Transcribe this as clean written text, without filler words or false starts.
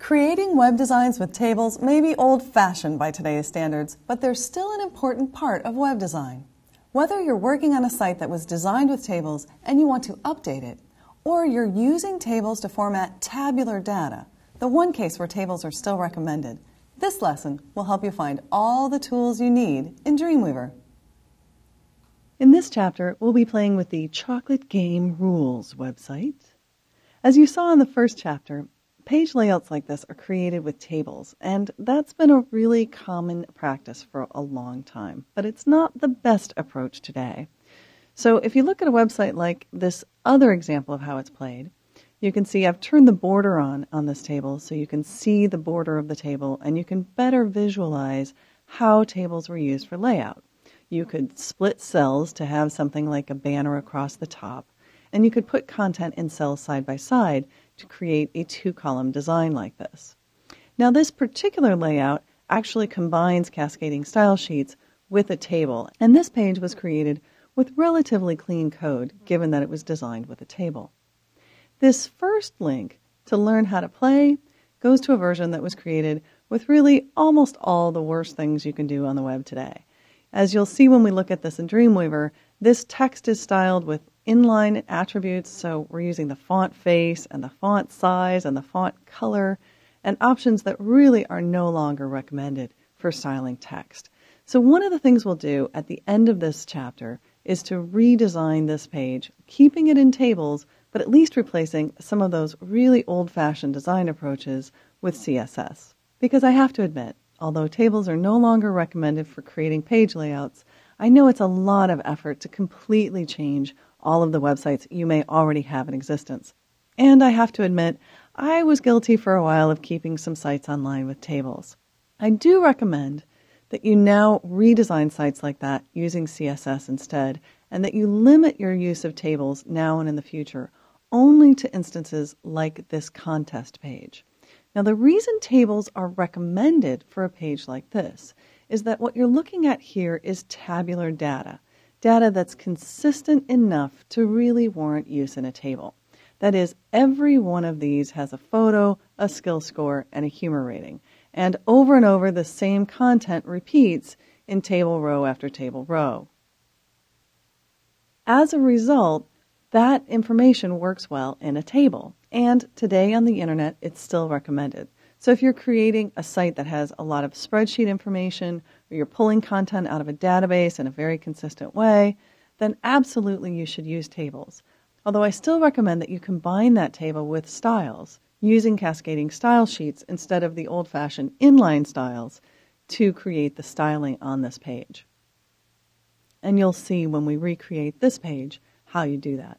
Creating web designs with tables may be old-fashioned by today's standards, but they're still an important part of web design. Whether you're working on a site that was designed with tables and you want to update it, or you're using tables to format tabular data, the one case where tables are still recommended, this lesson will help you find all the tools you need in Dreamweaver. In this chapter, we'll be playing with the Chocolate Game Rules website. As you saw in the first chapter, page layouts like this are created with tables, and that's been a really common practice for a long time, but it's not the best approach today. So if you look at a website like this other example of how it's played, you can see I've turned the border on this table so you can see the border of the table and you can better visualize how tables were used for layout. You could split cells to have something like a banner across the top, and you could put content in cells side by side to create a two-column design like this. Now this particular layout actually combines cascading style sheets with a table, and this page was created with relatively clean code given that it was designed with a table. This first link to learn how to play goes to a version that was created with really almost all the worst things you can do on the web today. As you'll see when we look at this in Dreamweaver, this text is styled with inline attributes, so we're using the font face and the font size and the font color and options that really are no longer recommended for styling text. So one of the things we'll do at the end of this chapter is to redesign this page, keeping it in tables, but at least replacing some of those really old-fashioned design approaches with CSS. Because I have to admit, although tables are no longer recommended for creating page layouts, I know it's a lot of effort to completely change all of the websites you may already have in existence. And I have to admit, I was guilty for a while of keeping some sites online with tables. I do recommend that you now redesign sites like that using CSS instead, and that you limit your use of tables now and in the future only to instances like this contest page. Now the reason tables are recommended for a page like this is that what you're looking at here is tabular data that's consistent enough to really warrant use in a table. That is, every one of these has a photo, a skill score, and a humor rating. And over the same content repeats in table row after table row. As a result, that information works well in a table. And today on the internet, it's still recommended. So if you're creating a site that has a lot of spreadsheet information, or you're pulling content out of a database in a very consistent way, then absolutely you should use tables. Although I still recommend that you combine that table with styles, using cascading style sheets instead of the old-fashioned inline styles to create the styling on this page. And you'll see when we recreate this page how you do that.